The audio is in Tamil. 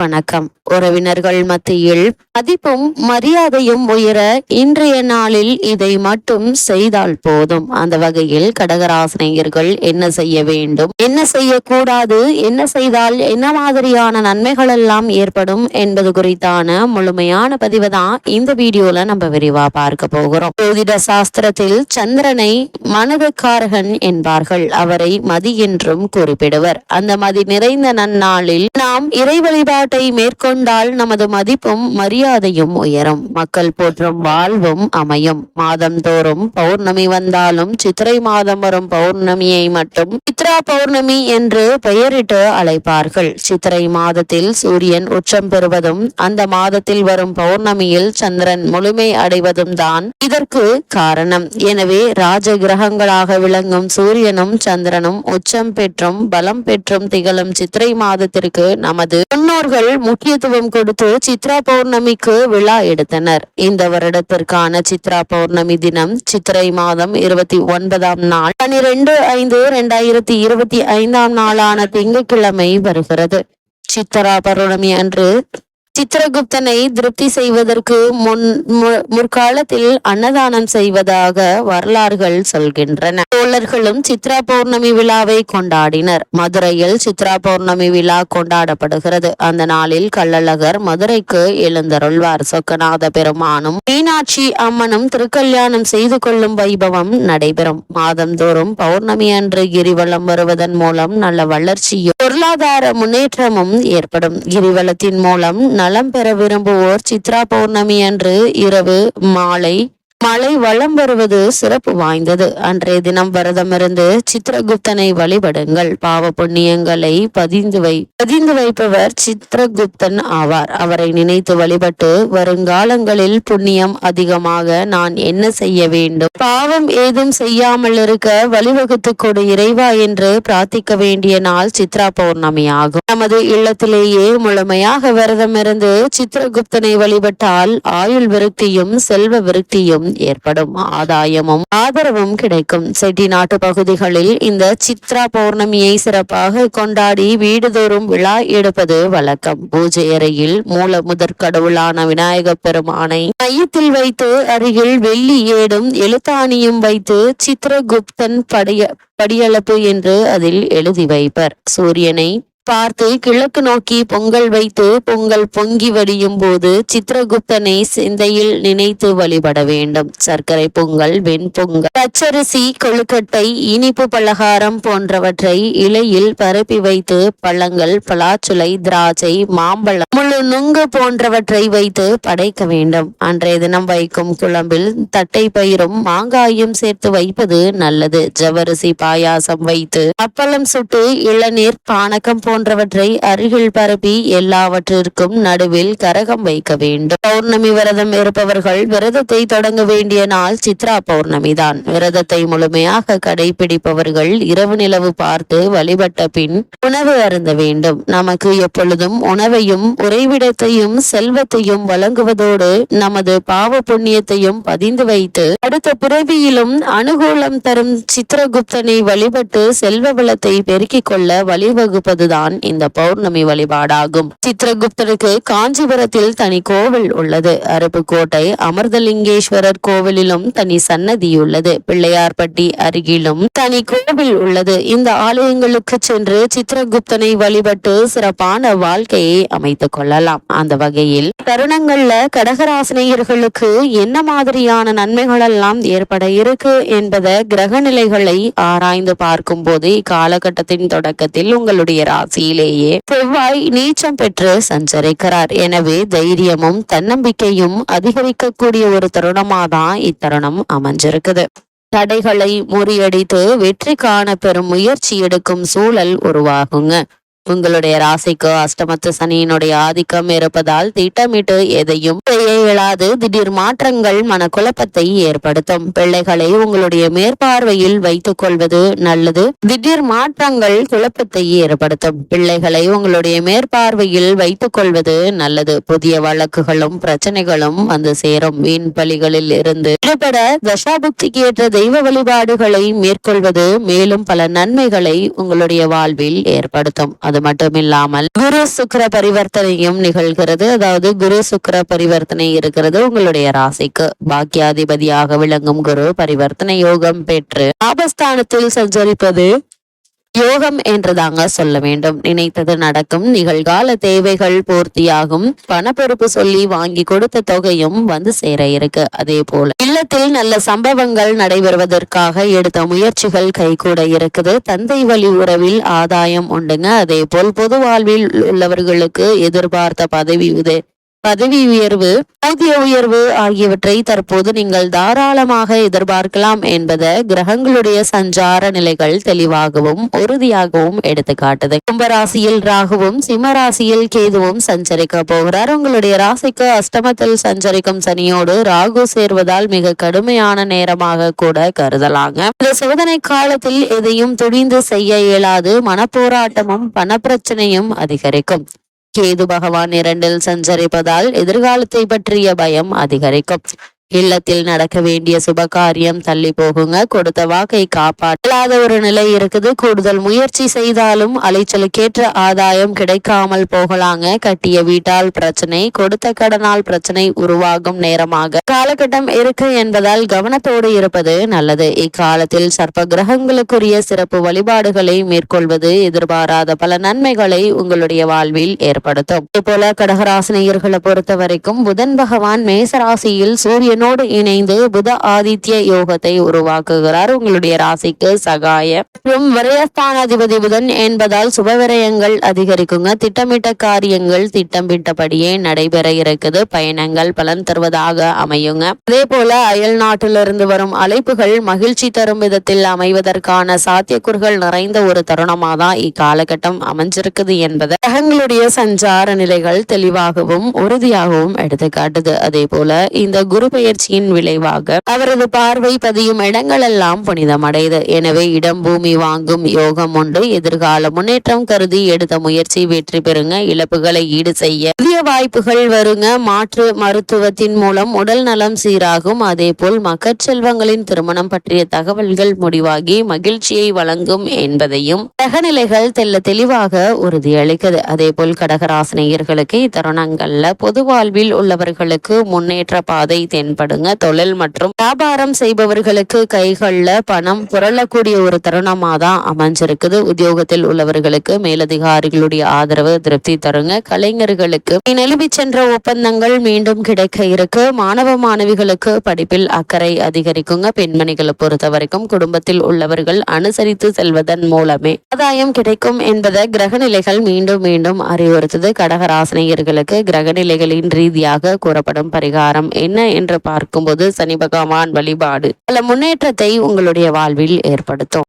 வணக்கம். உறவினர்கள் மத்தியில் மதிப்பும் மரியாதையும் உயர இன்றைய நாளில் இதை மட்டும் செய்தால் போதும். அந்த வகையில் கடகராசினியர்கள் என்ன செய்ய வேண்டும், என்ன செய்யக்கூடாது, என்ன செய்தால் என்ன மாதிரியான நன்மைகள் எல்லாம் ஏற்படும் என்பது குறித்தான முழுமையான பதிவு தான் இந்த வீடியோல நம்ம விரிவா பார்க்க போகிறோம். ஜோதிட சாஸ்திரத்தில் சந்திரனை மனதுக்காரகன் என்பார்கள். அவரை மதி என்றும் குறிப்பிடுவர். அந்த மதி நிறைந்த நன்னாளில் நாம் இறை வழிபாட்டை மேற்கொண்டால் நமது மதிப்பும் மரியாதையும் உயரும். மக்கள் போற்றும் வாழ்வும் அமையும். மாதந்தோறும் பௌர்ணமி வந்தாலும் சித்திரை மாதம் வரும் பௌர்ணமியை மட்டும் சித்ரா பௌர்ணமி என்று பெயரிட்டு அழைப்பார்கள். சித்திரை மாதத்தில் சூரியன் உச்சம் பெறுவதும் அந்த மாதத்தில் வரும் பௌர்ணமியில் சந்திரன் முழுமை அடைவதும் தான் இதற்கு காரணம். எனவே ராஜ கிரகங்களாக விளங்கும் சூரியனும் சந்திரனும் உச்சம் பெற்றும் பலம் பெற்றும் திகழும் சித்திரை மாதத்திற்கு நமது முன்னோர்கள் முக்கியத்துவம் கொடுத்து சித்ரா பௌர்ணமிக்கு விழா எடுத்தனர். இந்த வருடத்திற்கான சித்ரா பௌர்ணமி தினம் சித்திரை மாதம் 29ஆம் நாள் 12/5/2025 நாளான திங்கட்கிழமை வருகிறது. சித்ரா பௌர்ணமி அன்று சித்திரகுப்தனை திருப்தி செய்வதற்கு முற்காலத்தில் அன்னதானம் செய்வதாக வரலாறுகள் சொல்கின்றன. சோழர்களும் சித்ரா பௌர்ணமி விழாவை கொண்டாடினர். மதுரையில் சித்ரா பௌர்ணமி விழா கொண்டாடப்படுகிறது. அந்த நாளில் கள்ளழகர் மதுரைக்கு எழுந்தருள்வார். சொக்கநாத பெருமானும் மீனாட்சி அம்மனும் திருக்கல்யாணம் செய்து கொள்ளும் வைபவம் நடைபெறும். மாதந்தோறும் பௌர்ணமி அன்று கிரிவலம் வருவதன் மூலம் நல்ல வளர்ச்சியும் பொருளாதார முன்னேற்றமும் ஏற்படும். கிரிவலத்தின் மூலம் நலம் பெற விரும்புவோர் சித்ரா பௌர்ணமி அன்று இரவு மாலை மழை வளம் வருவது சிறப்பு வாய்ந்தது. அன்றைய தினம் விரதமிருந்து சித்திரகுப்தனை வழிபடுங்கள். பாவ புண்ணியங்களை பதிந்து வைப்பவர் சித்திரகுப்தன் ஆவார். அவரை நினைத்து வழிபட்டு வருங்காலங்களில் புண்ணியம் அதிகமாக நான் என்ன செய்ய வேண்டும், பாவம் ஏதும் செய்யாமல் இருக்க வழிவகுத்து கொடு இறைவா என்று பிரார்த்திக்க வேண்டிய நாள் சித்ரா பௌர்ணமி ஆகும். நமது இல்லத்திலேயே முழுமையாக விரதமிருந்து சித்திரகுப்தனை வழிபட்டால் ஆயுள் விருத்தியும் செல்வ விருத்தியும் ஏற்படும். ஆதாயமும் ஆதரவும் கிடைக்கும். செட்டிநாட்டு பகுதிகளில் இந்த சித்ரா பௌர்ணமியை சிறப்பாக கொண்டாடி வீடுதோறும் விழா எடுப்பது வழக்கம். பூஜை அறையில் மூல முதற் கடவுளான விநாயக பெருமானை மையத்தில் வைத்து அருகில் வெள்ளி ஏடும் எழுத்தாணியும் வைத்து சித்திரகுப்தன் படியளப்பு என்று அதில் எழுதி வைப்பர். சூரியனை பார்த்து கிழக்கு நோக்கி பொங்கல் வைத்து பொங்கல் பொங்கி வடியும் போது சித்திரகுப்தனை சிந்தையில் நினைத்து வழிபட வேண்டும். சர்க்கரை பொங்கல், வெண்பொங்கல், பச்சரிசி கொழுக்கட்டை, இனிப்பு பலகாரம் போன்றவற்றை இலையில் பரப்பி வைத்து பழங்கள், பலாச்சுளை, திராட்சை, மாம்பழம், முழு நுங்கு போன்றவற்றை வைத்து படைக்க வேண்டும். அன்றைய தினம் வைக்கும் குழம்பில் தட்டை பயிரும் மாங்காயும் சேர்த்து வைப்பது நல்லது. ஜவரிசி பாயாசம் வைத்து அப்பளம் சுட்டு இளநீர் பானகம் போன்றவற்றை அருகில் பரப்பி எல்லாவற்றிற்கும் நடுவில் கரகம் வைக்க வேண்டும். பௌர்ணமி விரதம் இருப்பவர்கள் விரதத்தை தொடங்க வேண்டிய நாள் சித்ரா பௌர்ணமி தான். விரதத்தை முழுமையாக கடைபிடிப்பவர்கள் இரவு நிலவு பார்த்து வழிபட்ட பின் உணவு அருந்த வேண்டும். நமக்கு எப்பொழுதும் உணவையும் உறைவிடத்தையும் செல்வத்தையும் வழங்குவதோடு நமது பாவ புண்ணியத்தையும் பதிந்து வைத்து அடுத்த பிறவியிலும் அனுகூலம் தரும் சித்திரகுப்தனை வழிபட்டு செல்வ வளத்தை பெருக்கிக் கொள்ள வழிவகுப்பதுதான் இந்த பௌர்ணமி வழிபாடாகும். சித்திரகுப்தனுக்கு காஞ்சிபுரத்தில் தனி கோவில் உள்ளது. அருப்புக்கோட்டை அமிர்தலிங்கேஸ்வரர் கோவிலிலும் தனி சன்னதியுள்ளது. பிள்ளையார்பட்டி அருகிலும் தனி கோவில் உள்ளது. இந்த ஆலயங்களுக்கு சென்று சித்திரகுப்தனை வழிபட்டு சிறப்பான வாழ்க்கையை அமைத்துக் கொள்ளலாம். அந்த வகையில் தருணங்கள்ல கடகராசினியர்களுக்கு என்ன மாதிரியான நன்மைகள் எல்லாம் ஏற்பட இருக்கு என்பதை கிரக நிலைகளை ஆராய்ந்து பார்க்கும் போது இக்காலகட்டத்தின் தொடக்கத்தில் உங்களுடைய ராசியிலேயே செவ்வாய் நீச்சம் பெற்று சஞ்சரிக்கிறார். எனவே தைரியமும் தன்னம்பிக்கையும் அதிகரிக்கக்கூடிய ஒரு தருணமாதான் இத்தருணம் அமைஞ்சிருக்குது. தடைகளை முறியடித்து வெற்றி காண பெறும் முயற்சி எடுக்கும் சூழல் உருவாகுங்க. உங்களுடைய ராசிக்கு அஷ்டமத்து சனியினுடைய ஆதிக்கம் இருப்பதால் திட்டமிட்டு எதையும் செய்ய இயலாது திடீர் மாற்றங்கள் மனக்குழப்பத்தை ஏற்படுத்தும். பிள்ளைகளை உங்களுடைய மேற்பார்வையில் வைத்துக் கொள்வது நல்லது. திடீர் மாற்றங்கள் குழப்பத்தை ஏற்படுத்தும். பிள்ளைகளை உங்களுடைய மேற்பார்வையில் வைத்துக் கொள்வது நல்லது. புதிய வழக்குகளும் பிரச்சனைகளும் வந்து சேரும். வீண் பலிகளில் இருந்து விடுபட தசாபுக்திக்கு ஏற்ற தெய்வ வழிபாடுகளை மேற்கொள்வது மேலும் பல நன்மைகளை உங்களுடைய வாழ்வில் ஏற்படுத்தும். அது மட்டுமில்லாமல் குரு சுக்கிர பரிவர்த்தனையும் நிகழ்கிறது. அதாவது குரு சுக்கிர பரிவர்த்தனை இருக்கிறது உங்களுடைய ராசிக்கு. பாக்கியாதிபதியாக விளங்கும் குரு பரிவர்த்தனை யோகம் பெற்று லாபஸ்தானத்தில் சஞ்சரிப்பது யோகம் என்றுதாங்க சொல்ல வேண்டும். நினைத்தது நடக்கும். நிகழ்கால தேவைகள் பூர்த்தியாகும். பண பொறுப்பு சொல்லி வாங்கி கொடுத்த தொகையும் வந்து சேர இருக்கு. அதே போல இல்லத்தில் நல்ல சம்பவங்கள் நடைபெறுவதற்காக எடுத்த முயற்சிகள் கைகூட இருக்குது. தந்தை வழி உறவில் ஆதாயம் உண்டுங்க. அதே போல் பொது வாழ்வில் உள்ளவர்களுக்கு எதிர்பார்த்த பதவி உயர்வு, ஊதிய உயர்வு ஆகியவற்றை தற்போது நீங்கள் தாராளமாக எதிர்பார்க்கலாம் என்பதை கிரகங்களுடைய சஞ்சார நிலைகள் தெளிவாகவும் உறுதியாகவும் எடுத்து காட்டுது. கும்பராசியில் ராகுவும் சிம்மராசியில் கேதுவும் சஞ்சரிக்க போகிறார். உங்களுடைய ராசிக்கு அஷ்டமத்தில் சஞ்சரிக்கும் சனியோடு ராகு சேர்வதால் மிக கடுமையான நேரமாக கூட கருதலாங்க. இந்த சோதனை காலத்தில் எதையும் துணிந்து செய்ய இயலாது. மனப்போராட்டமும் பணப்பிரச்சனையும் அதிகரிக்கும். கேது பகவான் 2ல் சஞ்சரிப்பதால் எதிர்காலத்தை பற்றிய பயம் அதிகரிக்கும். இல்லத்தில் நடக்க வேண்டிய சுபகாரியம் தள்ளி போகுங்க. கொடுத்த வாக்கை காப்பாற்றாத ஒரு நிலை இருக்குது. கூடுதல் முயற்சி செய்தாலும் அலைச்சலுக்கேற்ற ஆதாயம் கிடைக்காமல் போகலாங்க. கட்டிய வீட்டால் பிரச்சனை, கொடுத்த கடனால் பிரச்சனை உருவாகும் நேரமாக காலகட்டம் இருக்கு என்பதால் கவனத்தோடு இருப்பது நல்லது. இக்காலத்தில் சர்ப்ப கிரகங்களுக்குரிய சிறப்பு வழிபாடுகளை மேற்கொள்வது எதிர்பாராத பல நன்மைகளை உங்களுடைய வாழ்வில் ஏற்படுத்தும். இதே போல கடகராசினியர்களை பொறுத்த வரைக்கும் புதன் பகவான் மேசராசியில் சூரியன் இணைந்து புத ஆதித்ய யோகத்தை உருவாக்குகிறார். உங்களுடைய ராசிக்கு சகாய மற்றும் விரயஸ்தானாதிபதி புதன் என்பதால் சுபவிரயங்கள் அதிகரிக்குங்க. திட்டமிட்ட காரியங்கள் திட்டமிட்டபடியே நடைபெற இருக்குது. பயணங்கள் பலன் தருவதாக அமையுங்க. அதே போல அயல் நாட்டிலிருந்து வரும் அழைப்புகள் மகிழ்ச்சி தரும் விதத்தில் அமைவதற்கான சாத்தியக்கூறுகள் நிறைந்த ஒரு தருணமாக தான் இக்காலகட்டம் அமைஞ்சிருக்குது என்பதை கிரகங்களுடைய சஞ்சார நிலைகள் தெளிவாகவும் உறுதியாகவும் எடுத்து காட்டுது. அதே போல இந்த குரு முயற்சியின் விளைவாக அவரது பார்வை பதியும் இடங்கள் எல்லாம் புனிதமடையுது. எனவே இடம் பூமி வாங்கும் யோகம் உண்டு. எதிர்கால முன்னேற்றம் கருதி எடுத்த முயற்சி வெற்றி பெறுங்க. இழப்புகளை ஈடு செய்ய புதிய வாய்ப்புகள் வருங்க. மாற்று மருத்துவத்தின் மூலம் உடல் நலம் சீராகும். அதே போல் மக்கட்செல்வங்களின் திருமணம் பற்றிய தகவல்கள் முடிவாகி மகிழ்ச்சியை வழங்கும் என்பதையும் கிரகநிலைகள் தெளிவாக உறுதியளிக்குது. அதே போல் கடகராசினியர்களுக்கு இத்தருணங்கள்ல பொது வாழ்வில் உள்ளவர்களுக்கு முன்னேற்ற பாதை தென்படுங்க. தொழில் மற்றும் வியாபாரம் செய்பவர்களுக்கு கைகள்ல பணம் புரளக்கூடிய ஒரு தருணமா தான் அமைஞ்சிருக்குது. உத்தியோகத்தில் உள்ளவர்களுக்கு மேலதிகாரிகளுடைய ஆதரவு திருப்தி தருங்க. கலைஞர்களுக்கு நிலுவி சென்ற ஒப்பந்தங்கள் மீண்டும் கிடைக்க இருக்கு. மாணவ மாணவிகளுக்கு படிப்பில் அக்கறை அதிகரிக்குங்க. பெண்மணிகளை பொறுத்த வரைக்கும் குடும்பத்தில் உள்ளவர்கள் அனுசரித்து செல்வதன் மூலமே ஆதாயம் கிடைக்கும் என்பதை கிரகநிலைகள் மீண்டும் மீண்டும் அறிவுறுத்துது. கடகராசினியர்களுக்கு கிரகநிலைகளின் ரீதியாக கூறப்படும் பரிகாரம் என்ன என்று பார்க்கும்போது சனி பகவான் வழிபாடு பல முன்னேற்றத்தை உங்களுடைய வாழ்வில் ஏற்படுத்தும்.